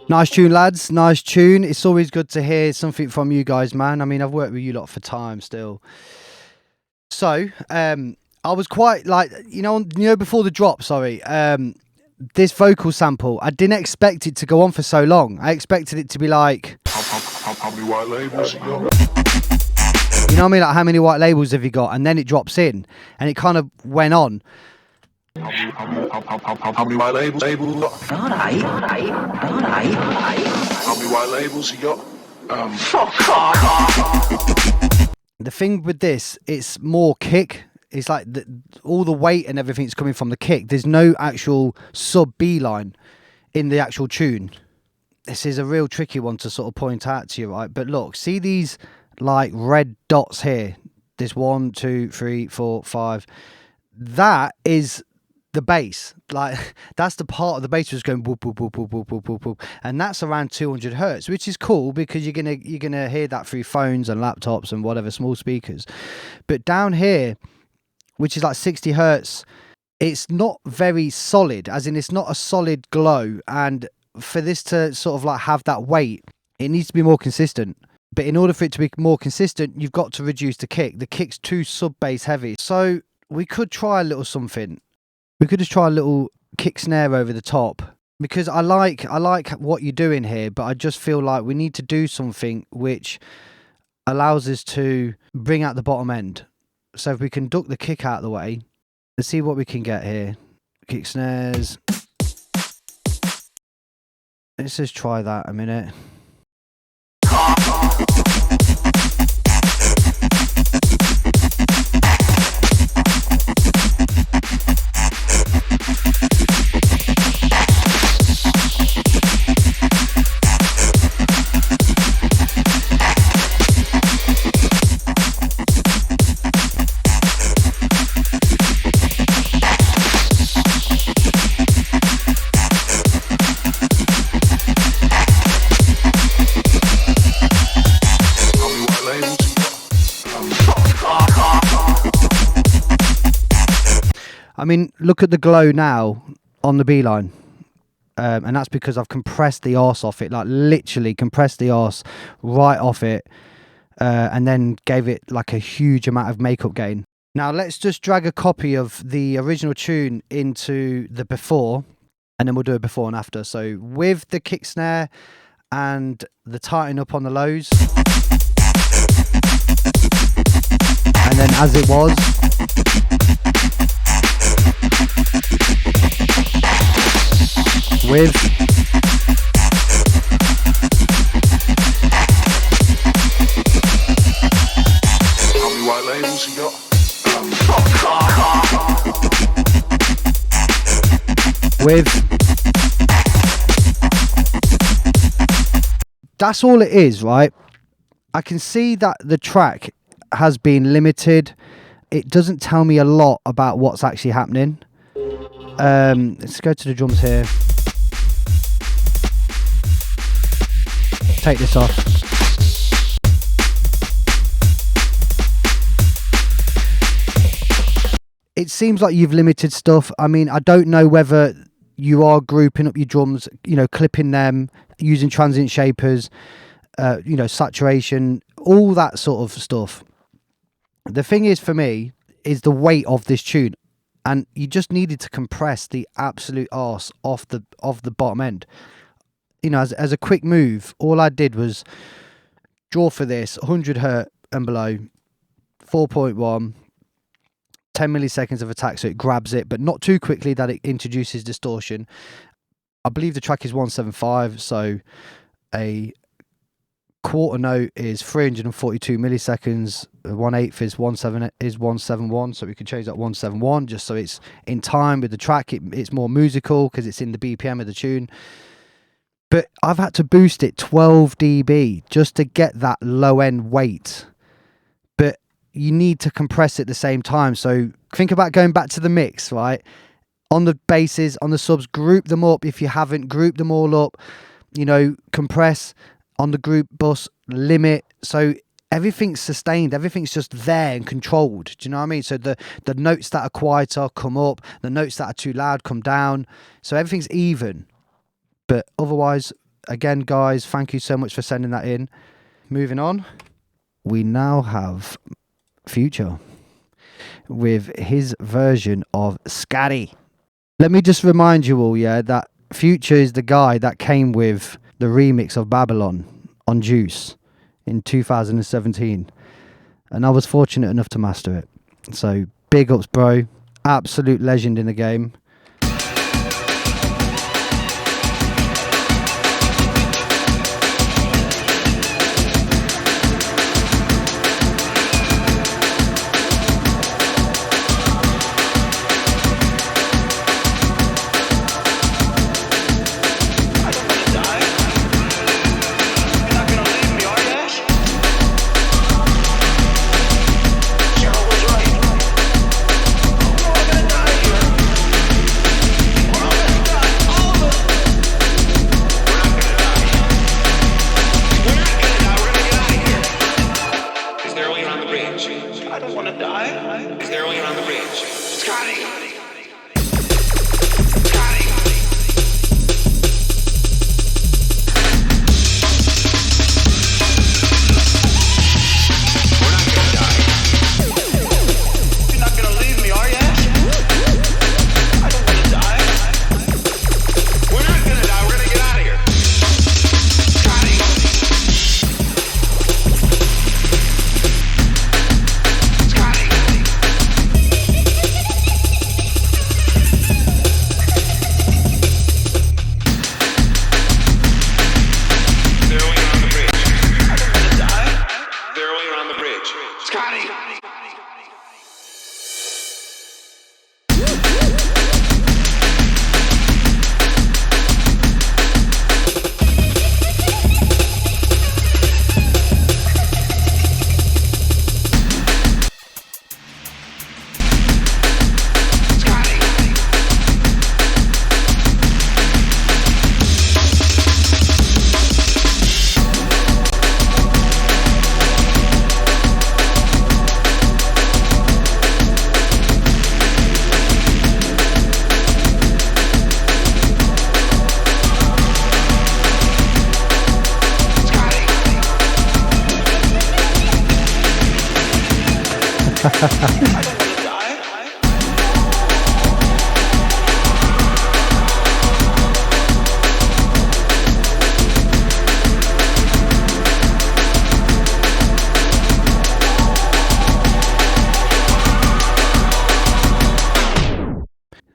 Nice tune, lads. Nice tune. It's always good to hear something from you guys, man. I mean, I've worked with you lot for time still. So, I was quite like, before the drop, this vocal sample, I didn't expect it to go on for so long. I expected it to be like, how many white labels you got? You know what I mean? Like, how many white labels have you got? And then it drops in, and it kind of went on. How many white labels you got? Alright. How many white labels you got? Fuck off. The thing with this, it's more kick. It's like all the weight and everything's coming from the kick. There's no actual sub B line in the actual tune. This is a real tricky one to sort of point out to you, right? But look, see these like red dots here. There's 1, 2, 3, 4, 5. That is the bass. Like, that's the part of the bass that's going whoop, whoop, whoop, whoop, whoop, whoop, whoop, whoop. And that's around 200 hertz, which is cool because you're gonna hear that through phones and laptops and whatever small speakers. But down here, which is like 60 hertz, it's not very solid, as in it's not a solid glow. And for this to sort of like have that weight, it needs to be more consistent. But in order for it to be more consistent, you've got to reduce the kick. The kick's too sub bass heavy. So we could try a little something. We could just try a little kick snare over the top, because I like what you're doing here, but I just feel like we need to do something which allows us to bring out the bottom end. So if we can duck the kick out of the way, let's see what we can get here. Kick snares. Let's just try that a minute. I mean, look at the glow now on the beeline. And that's because I've compressed the arse off it, like literally compressed the arse right off it, and then gave it like a huge amount of makeup gain. Now let's just drag a copy of the original tune into the before, and then we'll do a before and after. So with the kick snare and the tighten up on the lows, and then as it was, with How many white labels you got? with. That's all it is, right? I can see that the track has been limited. It doesn't tell me a lot about what's actually happening. Let's go to the drums here. Take this off. It seems like you've limited stuff. I mean, I don't know whether you are grouping up your drums, you know, clipping them, using transient shapers, you know, saturation, all that sort of stuff. The thing is, for me, is the weight of this tune. And you just needed to compress the absolute arse off the bottom end. You know, as a quick move, all I did was draw for this 100 hertz and below, 4.1, 10 milliseconds of attack, so it grabs it, but not too quickly that it introduces distortion. I believe the track is 175, so a quarter note is 342 milliseconds, 1/8 is 171, so we can change that 171 just so it's in time with the track. It's more musical because it's in the BPM of the tune. But I've had to boost it 12 dB just to get that low end weight. But you need to compress it at the same time. So think about going back to the mix, right? On the basses, on the subs, group them up. If you haven't, group them all up. You know, compress on the group bus, limit. So everything's sustained. Everything's just there and controlled. Do you know what I mean? So the notes that are quieter come up. The notes that are too loud come down. So everything's even. But otherwise, again, guys, thank you so much for sending that in. Moving on, we now have Future with his version of Scatty. Let me just remind you all, yeah, that Future is the guy that came with the remix of Babylon on Juice in 2017. And I was fortunate enough to master it. So big ups, bro. Absolute legend in the game.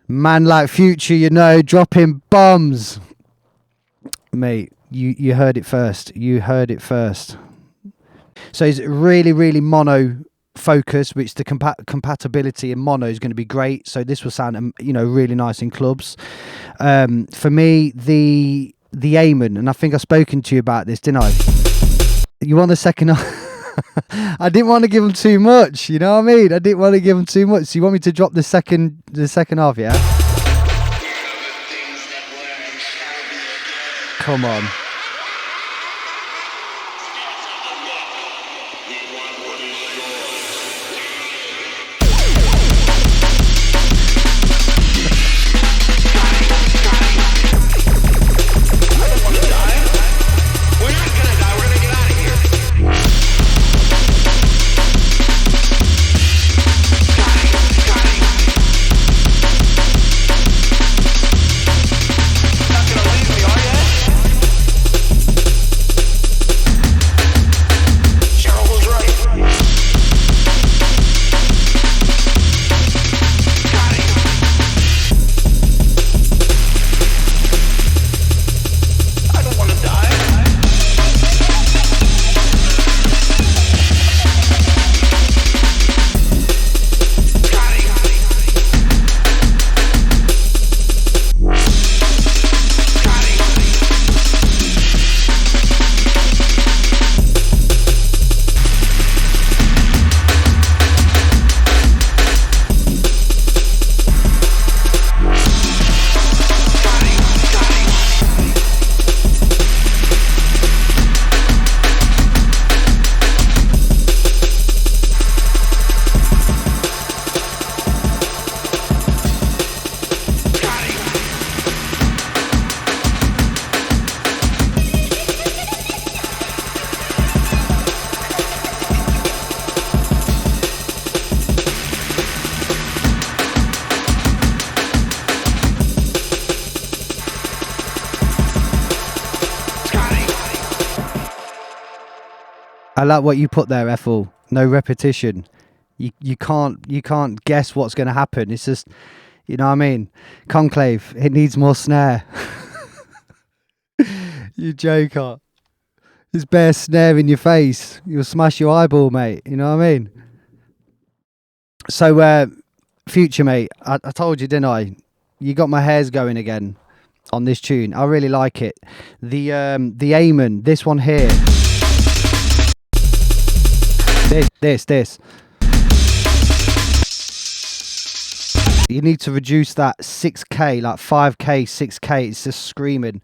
Man like Future, you know, dropping bombs. Mate, you heard it first. You heard it first. So it's really, really mono focused, which the compatibility in mono is going to be great. So this will sound, really nice in clubs. For me, the Amon, and I think I've spoken to you about this, didn't I? You want the second I didn't want to give them too much, you know what I mean? I didn't want to give them too much. So you want me to drop the second half, yeah? Come on. I like what you put there, Ethel. No repetition. You can't guess what's going to happen. It's just, you know what I mean? Conclave, it needs more snare. You joker. This bare snare in your face. You'll smash your eyeball, mate. You know what I mean? So, Future, mate, I told you, didn't I? You got my hairs going again on this tune. I really like it. The Amon, this one here. This. You need to reduce that 6K, like 5K, 6K. It's just screaming.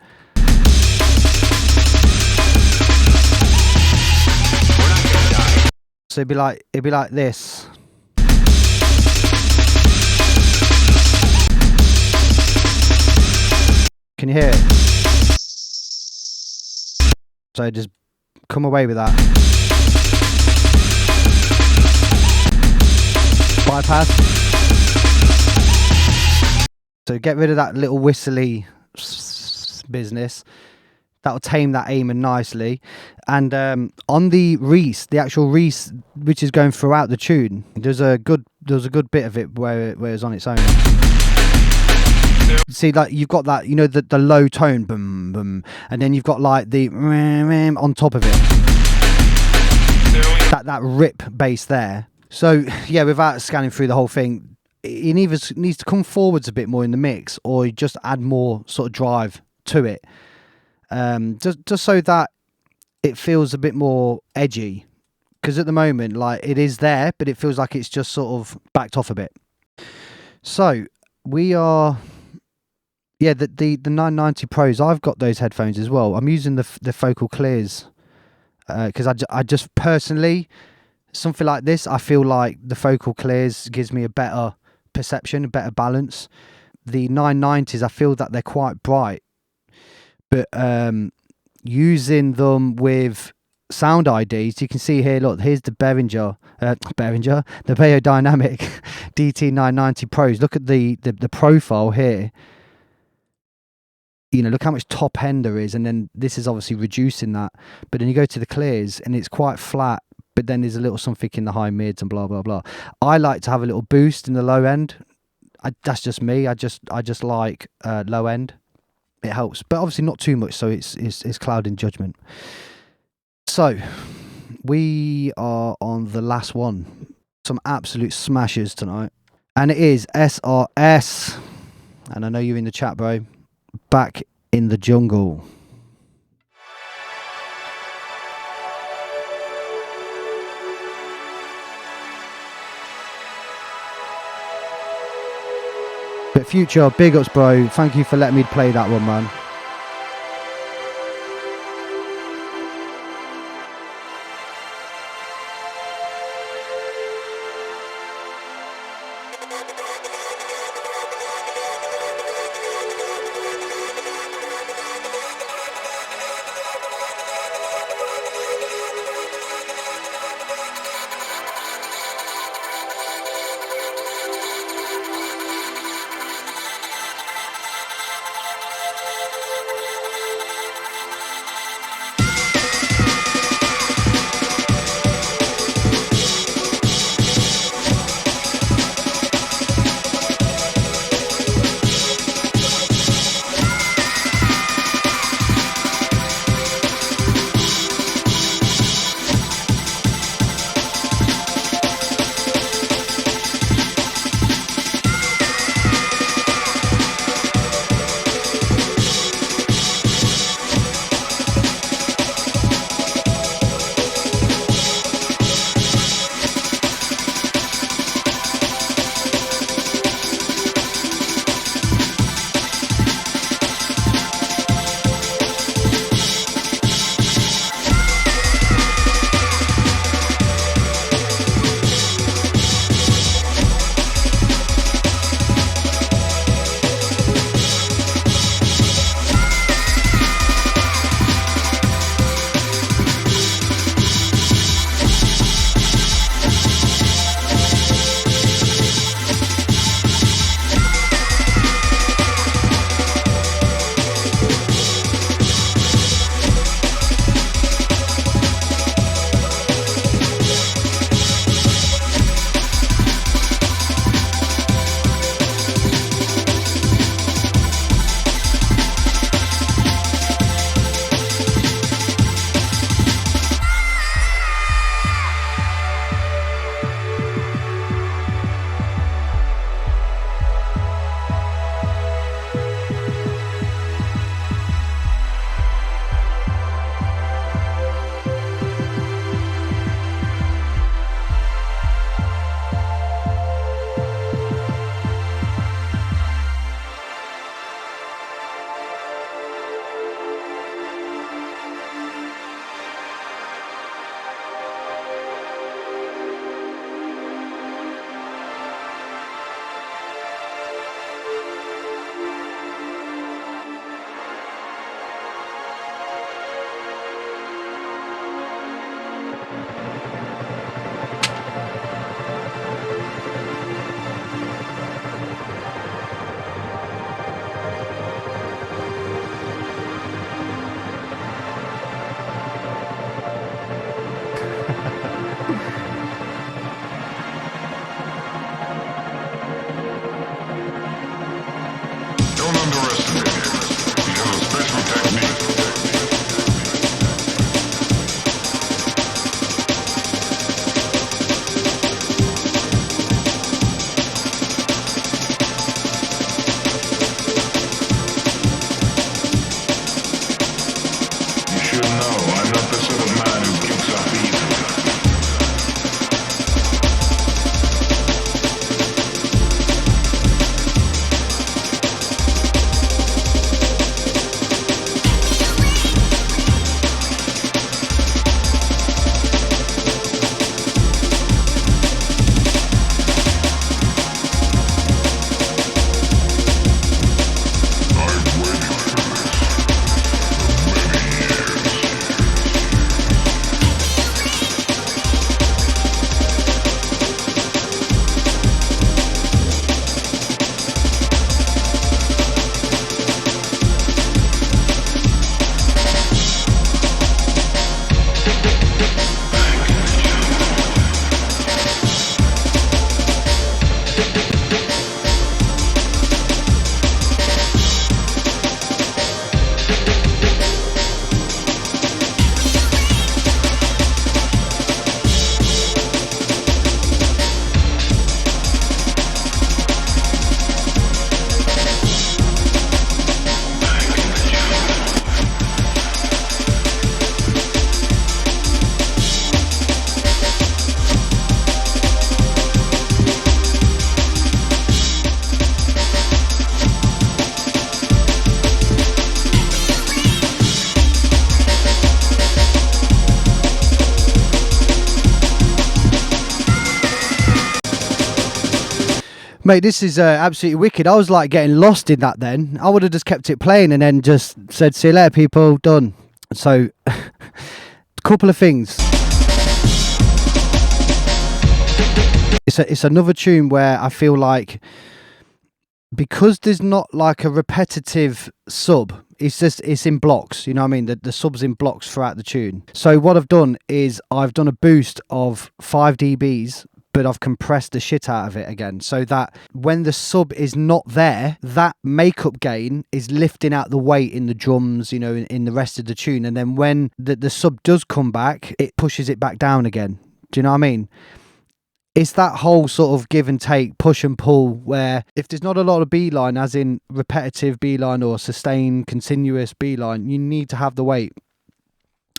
So it'd be like this. Can you hear it? So just come away with that. Bypass. So get rid of that little whistly business. That'll tame that Amon nicely. And on the Reese, the actual Reese, which is going throughout the tune, there's a good bit of it where it's on its own. See, like you've got that, you know, the low tone, boom, boom, and then you've got like the on top of it. That rip bass there. So yeah, without scanning through the whole thing, it either needs to come forwards a bit more in the mix, or just add more sort of drive to it. Just so that it feels a bit more edgy, because at the moment, like, it is there, but it feels like it's just sort of backed off a bit. So we are, yeah, the 990 Pros. I've got those headphones as well. I'm using the Focal Clears because I just personally, something like this, I feel like the Focal Clears gives me a better perception, a better balance. The 990s, I feel that they're quite bright. But using them with sound IDs, you can see here, look, here's the the Biodynamic DT990 Pros. Look at the profile here. You know, look how much top end there is, and then this is obviously reducing that. But then you go to the clears, and it's quite flat, but then there's a little something in the high mids and blah blah blah. I like to have a little boost in the low end. That's just me. I just like low end. It helps, but obviously not too much, so it's clouding judgment. So we are on the last one. Some absolute smashers tonight, and it is SRS. And I know you're in the chat, bro. Back in the jungle. But Future, big ups, bro. Thank you for letting me play that one, man. Mate, this is absolutely wicked. I was like getting lost in that then. I would have just kept it playing and then just said, see you later, people, done. So, a couple of things. It's another tune where I feel like, because there's not like a repetitive sub, it's in blocks, you know what I mean? The sub's in blocks throughout the tune. So what I've done is I've done a boost of 5 dBs, but I've compressed the shit out of it again, so that when the sub is not there, that makeup gain is lifting out the weight in the drums, you know, in the rest of the tune. And then when the sub does come back, it pushes it back down again. Do you know what I mean? It's that whole sort of give and take, push and pull, where if there's not a lot of B-line, as in repetitive B-line or sustained continuous B-line, you need to have the weight.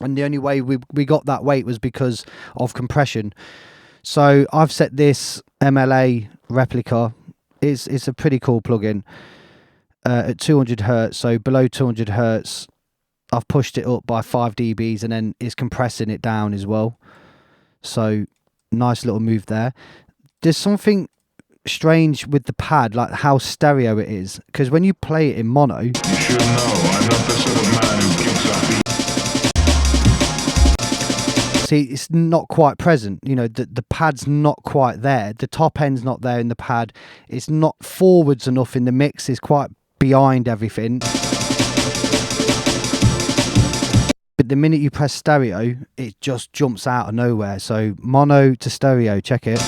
And the only way we got that weight was because of compression. So I've set this MLA replica. It's a pretty cool plugin at 200 hertz. So below 200 hertz, I've pushed it up by 5 dBs, and then it's compressing it down as well. So nice little move there. There's something strange with the pad, like how stereo it is, because when you play it in mono, you should know I'm not the sort of man who kicks up. See, it's not quite present, you know, the pad's not quite there, the top end's not there in the pad, it's not forwards enough in the mix, it's quite behind everything. But the minute you press stereo, it just jumps out of nowhere. So mono to stereo, check it.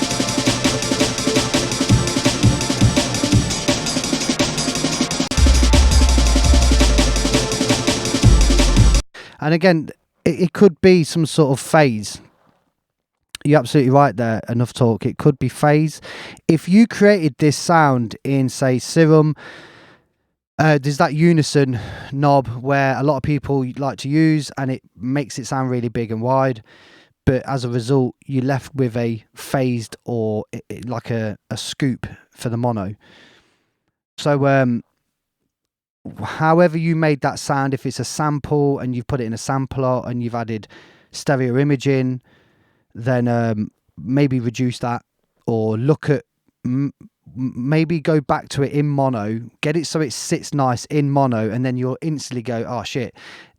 And again, it could be some sort of phase. You're absolutely right there, enough talk. It could be phase. If you created this sound in, say, Serum, there's that unison knob where a lot of people like to use, and it makes it sound really big and wide, but as a result you're left with a phased or like a scoop for the mono. So however you made that sound, if it's a sample and you've put it in a sampler and you've added stereo imaging, then maybe reduce that, or look at maybe go back to it in mono, get it so it sits nice in mono, and then you'll instantly go, oh shit,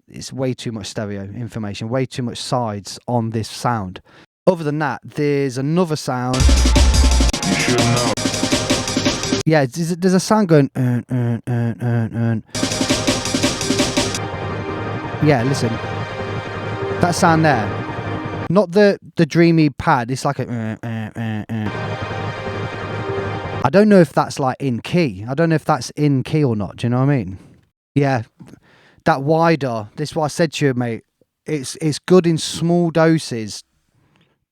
it's way too much stereo information, way too much sides on this sound. Other than that, there's another sound. You should know. Yeah, there's a sound going yeah, listen, that sound there, not the dreamy pad, it's like a I don't know if that's like in key. I don't know if that's in key or not. Do you know what I mean? Yeah, that wider. This is what I said to you, mate. It's good in small doses.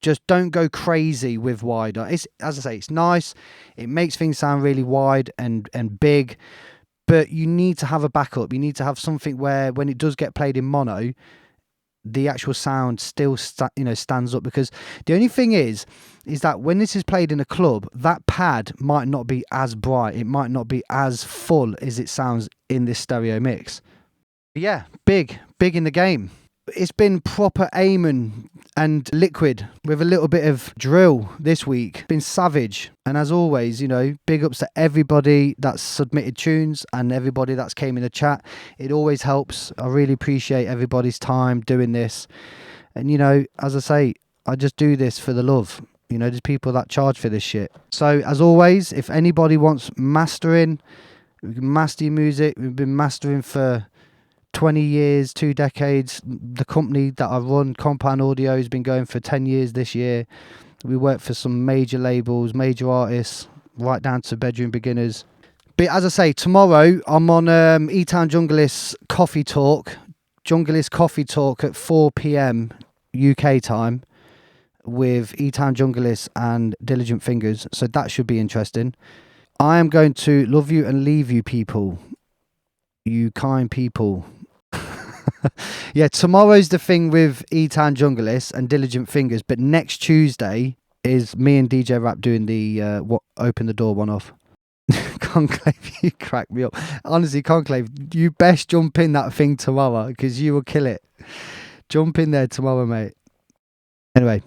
Just don't go crazy with wider. It's, as I say, it's nice. It makes things sound really wide and big. But you need to have a backup. You need to have something where when it does get played in mono, the actual sound still stands up. Because the only thing is that when this is played in a club, that pad might not be as bright, it might not be as full as it sounds in this stereo mix. But yeah, big in the game. It's been proper Amen and Liquid with a little bit of drill this week. Been savage. And as always, you know, big ups to everybody that's submitted tunes and everybody that's came in the chat. It always helps. I really appreciate everybody's time doing this. And, you know, as I say, I just do this for the love. You know, there's people that charge for this shit. So, as always, if anybody wants mastering, we can master your music. We've been mastering for 20 years, 2 decades. The company that I run, Compound Audio, has been going for 10 years this year. We work for some major labels, major artists, right down to bedroom beginners. But as I say, tomorrow I'm on E-Town Junglist Coffee Talk, Junglist Coffee Talk at 4 p.m. UK time with E-Town Junglist and Diligent Fingers. So that should be interesting. I am going to love you and leave you, people. You kind people. Yeah, tomorrow's the thing with E-Town Junglist and Diligent Fingers, but next Tuesday is me and DJ Rap doing the Open the Door one off. Conclave, you crack me up. Honestly, Conclave, you best jump in that thing tomorrow because you will kill it. Jump in there tomorrow, mate. Anyway,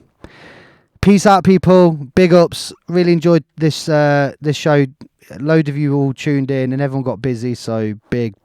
Peace out, people. Big ups. Really enjoyed this this show. A load of you all tuned in and everyone got busy. So big.